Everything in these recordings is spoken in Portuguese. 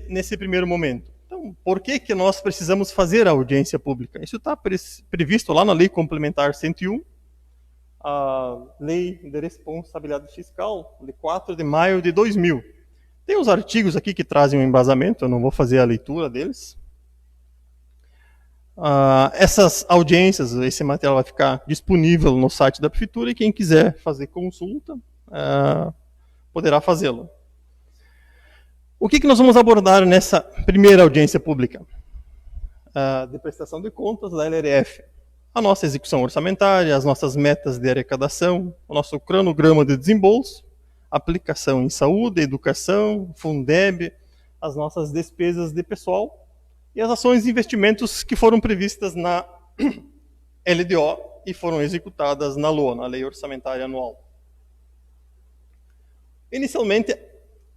Nesse primeiro momento. Então, por que que nós precisamos fazer a audiência pública? Isso está previsto lá na Lei Complementar 101, a Lei de Responsabilidade Fiscal, de 4 de maio de 2000. Tem os artigos aqui que trazem um embasamento, eu não vou fazer a leitura deles. Essas audiências, esse material vai ficar disponível no site da Prefeitura e quem quiser fazer consulta poderá fazê-lo. O que nós vamos abordar nessa primeira audiência pública? De prestação de contas da LRF. A nossa execução orçamentária, as nossas metas de arrecadação, o nosso cronograma de desembolso, aplicação em saúde, educação, Fundeb, as nossas despesas de pessoal e as ações e investimentos que foram previstas na LDO e foram executadas na LOA, na Lei Orçamentária Anual. Inicialmente,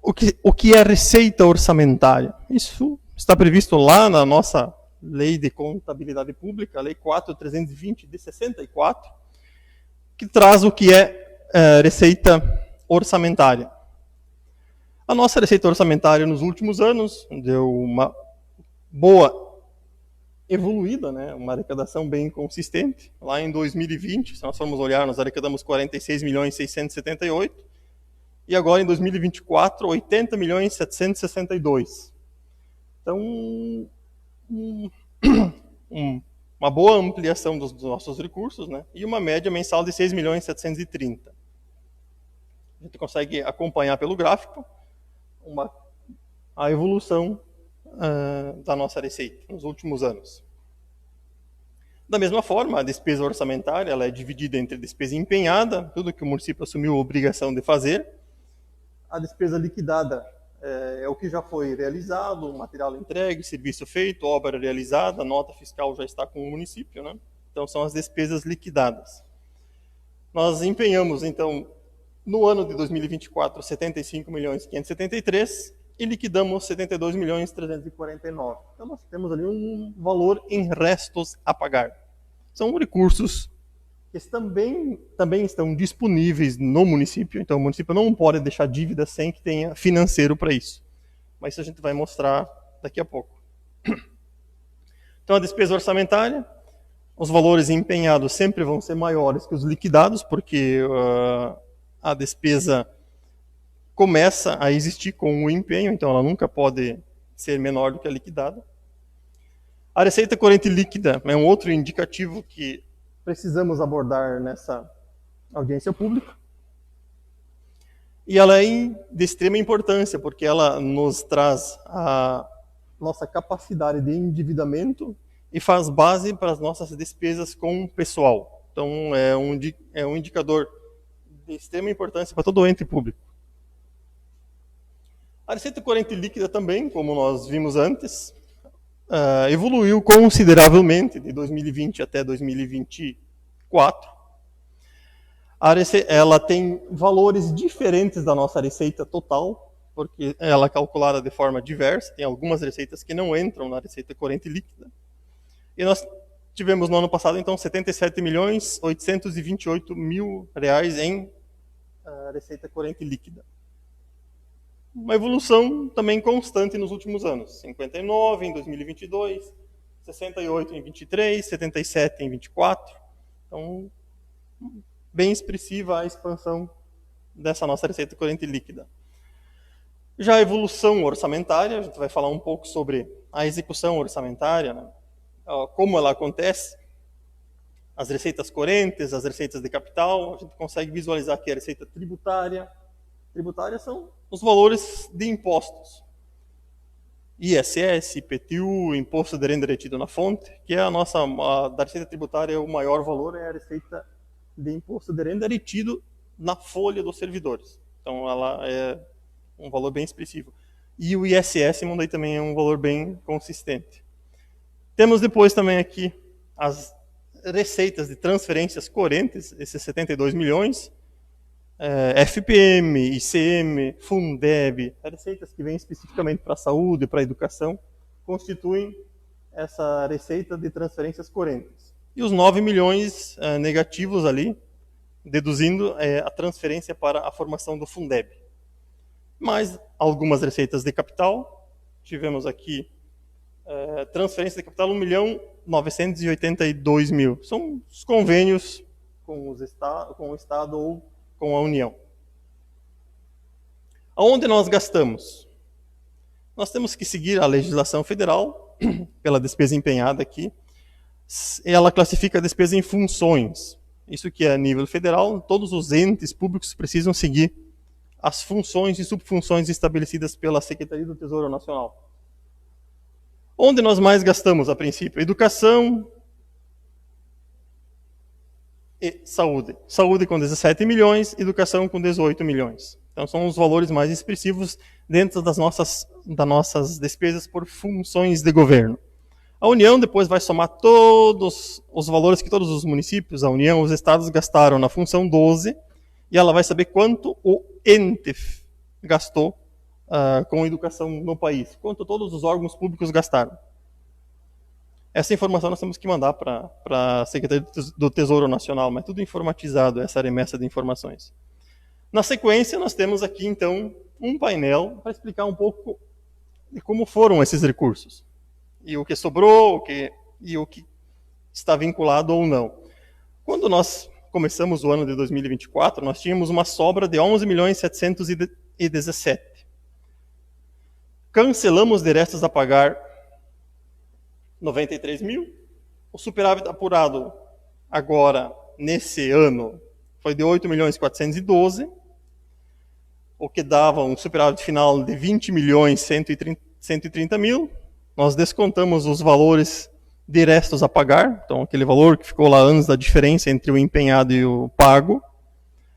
o que é receita orçamentária? Isso está previsto lá na nossa Lei de Contabilidade Pública, a Lei 4.320 de 64, que traz o que é receita orçamentária. A nossa receita orçamentária nos últimos anos deu uma boa evoluída, né? Uma arrecadação bem consistente. Lá em 2020, se nós formos olhar, nós arrecadamos 46.678.000, e agora em 2024, 80.762.000. Então, uma boa ampliação dos nossos recursos, né? E uma média mensal de 6.730.000. A gente consegue acompanhar pelo gráfico a evolução da nossa receita nos últimos anos. Da mesma forma, a despesa orçamentária ela é dividida entre despesa empenhada, tudo que o município assumiu a obrigação de fazer. A despesa liquidada é o que já foi realizado, material entregue, serviço feito, obra realizada, nota fiscal já está com o município, né? Então são as despesas liquidadas. Nós empenhamos, então, no ano de 2024, 75.573.000 e liquidamos 72.349.000. Então nós temos ali um valor em restos a pagar. São recursos que também estão disponíveis no município, então o município não pode deixar dívida sem que tenha financeiro para isso. Mas isso a gente vai mostrar daqui a pouco. Então a despesa orçamentária, os valores empenhados sempre vão ser maiores que os liquidados, porque a despesa começa a existir com o empenho, então ela nunca pode ser menor do que a liquidada. A receita corrente líquida é um outro indicativo que precisamos abordar nessa audiência pública. E ela é de extrema importância, porque ela nos traz a nossa capacidade de endividamento e faz base para as nossas despesas com o pessoal. Então, é um indicador de extrema importância para todo ente público. A receita corrente líquida também, como nós vimos antes, evoluiu consideravelmente de 2020 até 2024. Ela tem valores diferentes da nossa receita total, porque ela é calculada de forma diversa. Tem algumas receitas que não entram na receita corrente líquida. E nós tivemos no ano passado, então, 77.828.000 reais em receita corrente líquida. Uma evolução também constante nos últimos anos. 59 em 2022, 68 em 23, 77 em 24. Então, bem expressiva a expansão dessa nossa receita corrente líquida. Já a evolução orçamentária, a gente vai falar um pouco sobre a execução orçamentária, né? Como ela acontece, as receitas correntes, as receitas de capital, a gente consegue visualizar aqui a receita tributária. Tributárias são os valores de impostos. ISS, IPTU, Imposto de Renda Retido na Fonte, que é da receita tributária, o maior valor é a receita de Imposto de Renda retido na folha dos servidores. Então, ela é um valor bem expressivo. E o ISS, daí também é um valor bem consistente. Temos depois também aqui as receitas de transferências correntes, esses 72 milhões, FPM, ICM, Fundeb, receitas que vêm especificamente para a saúde, para a educação, constituem essa receita de transferências correntes. E os 9 milhões negativos ali, deduzindo a transferência para a formação do Fundeb. Mais algumas receitas de capital, tivemos aqui transferência de capital 1.982.000. São os convênios com o Estado ou com a União. Aonde nós gastamos? Nós temos que seguir a legislação federal, pela despesa empenhada aqui. Ela classifica a despesa em funções. Isso que é a nível federal, todos os entes públicos precisam seguir as funções e subfunções estabelecidas pela Secretaria do Tesouro Nacional. Onde nós mais gastamos, a princípio? Educação e saúde. Saúde com 17 milhões, educação com 18 milhões. Então são os valores mais expressivos dentro das nossas despesas por funções de governo. A União depois vai somar todos os valores que todos os municípios, a União, os estados gastaram na função 12, e ela vai saber quanto o ente gastou com educação no país, quanto todos os órgãos públicos gastaram. Essa informação nós temos que mandar para a Secretaria do Tesouro Nacional, mas tudo informatizado, essa remessa de informações. Na sequência, nós temos aqui, então, um painel para explicar um pouco de como foram esses recursos. E o que sobrou, e o que está vinculado ou não. Quando nós começamos o ano de 2024, nós tínhamos uma sobra de 11.717.000. Cancelamos de restos a pagar 93 mil. O superávit apurado agora, nesse ano, foi de 8.412.000, o que dava um superávit final de 20.130.000. Nós descontamos os valores de restos a pagar, então aquele valor que ficou lá antes da diferença entre o empenhado e o pago,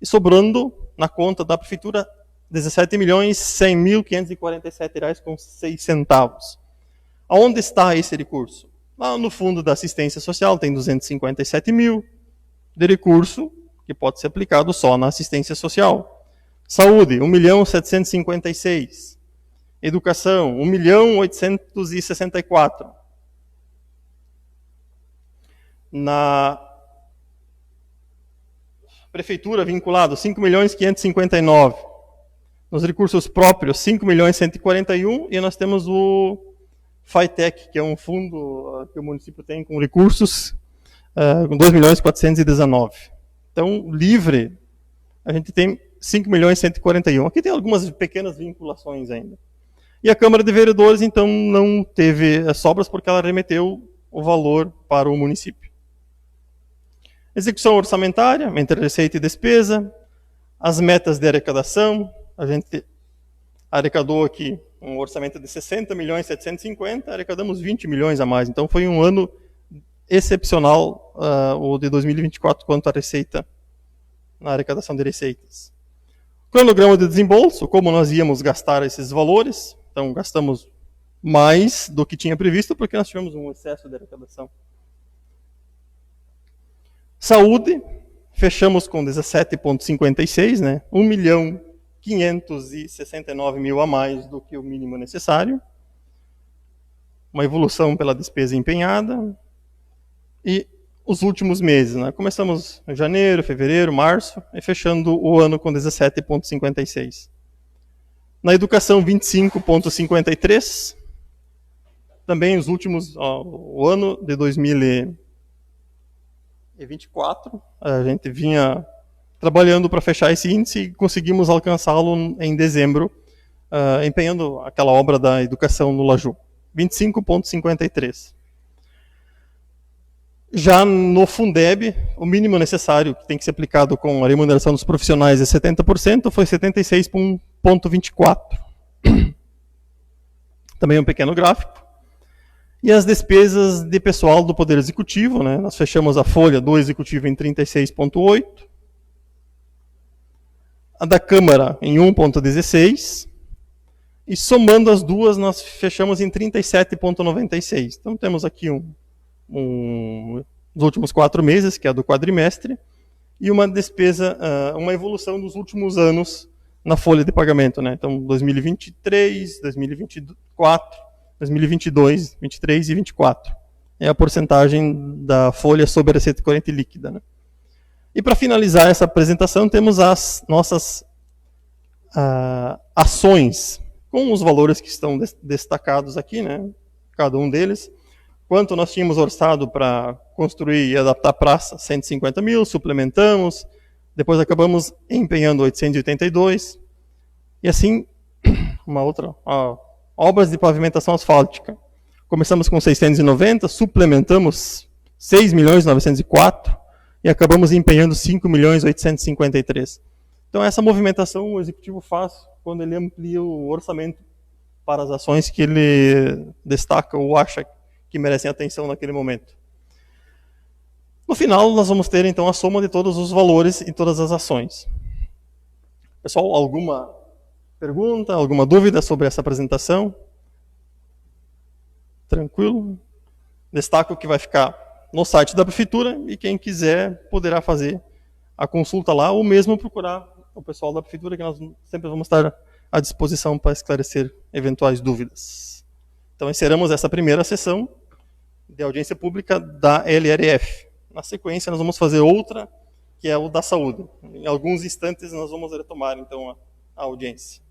e sobrando na conta da prefeitura R$ 17.100.547,06. Aonde está esse recurso? Lá no fundo da assistência social tem 257 mil de recurso que pode ser aplicado só na assistência social. Saúde, 1.756.000. Educação, 1.864.000. Na prefeitura vinculado, 5.559.000. Nos recursos próprios, 5.141.000. E nós temos o FITEC, que é um fundo que o município tem com recursos, com 2.419.000. Então, livre, a gente tem 5.141.000. Aqui tem algumas pequenas vinculações ainda. E a Câmara de Vereadores, então, não teve sobras porque ela remeteu o valor para o município. Execução orçamentária, entre receita e despesa. As metas de arrecadação, a gente arrecadou aqui um orçamento de 60.750.000, arrecadamos 20 milhões a mais. Então foi um ano excepcional, o de 2024, quanto à receita, na arrecadação de receitas. Cronograma de desembolso, como nós íamos gastar esses valores. Então gastamos mais do que tinha previsto, porque nós tivemos um excesso de arrecadação. Saúde, fechamos com 17,56, né? 1.569.000 a mais do que o mínimo necessário. Uma evolução pela despesa empenhada. E os últimos meses, né? Começamos em janeiro, fevereiro, março, e fechando o ano com 17,56. Na educação, 25,53. Também os últimos, o ano de 2024, a gente vinha trabalhando para fechar esse índice e conseguimos alcançá-lo em dezembro, empenhando aquela obra da educação no Laju. 25,53. Já no Fundeb, o mínimo necessário que tem que ser aplicado com a remuneração dos profissionais é 70%, foi 76,24. Também um pequeno gráfico. E as despesas de pessoal do Poder Executivo, né? Nós fechamos a folha do Executivo em 36,8. A da Câmara em 1,16. E somando as duas, nós fechamos em 37,96. Então temos aqui os últimos 4 meses, que é a do quadrimestre, e uma despesa, uma evolução dos últimos anos na folha de pagamento, né? Então 2023, 2024, 2022, 23 e 24. É a porcentagem da folha sobre a receita corrente líquida, né? E para finalizar essa apresentação, temos as nossas ações, com os valores que estão destacados aqui, né? Cada um deles. Quanto nós tínhamos orçado para construir e adaptar a praça? 150 mil, suplementamos, depois acabamos empenhando 882. E assim, uma outra... obras de pavimentação asfáltica. Começamos com 690, suplementamos 6.904 e acabamos empenhando 5.853. Então essa movimentação o Executivo faz quando ele amplia o orçamento para as ações que ele destaca ou acha que merecem atenção naquele momento. No final, nós vamos ter então a soma de todos os valores e todas as ações. Pessoal, alguma pergunta, alguma dúvida sobre essa apresentação? Tranquilo? Destaco que vai ficar no site da Prefeitura e quem quiser poderá fazer a consulta lá ou mesmo procurar o pessoal da Prefeitura, que nós sempre vamos estar à disposição para esclarecer eventuais dúvidas. Então encerramos essa primeira sessão de audiência pública da LRF. Na sequência nós vamos fazer outra, que é o da saúde. Em alguns instantes nós vamos retomar então a audiência.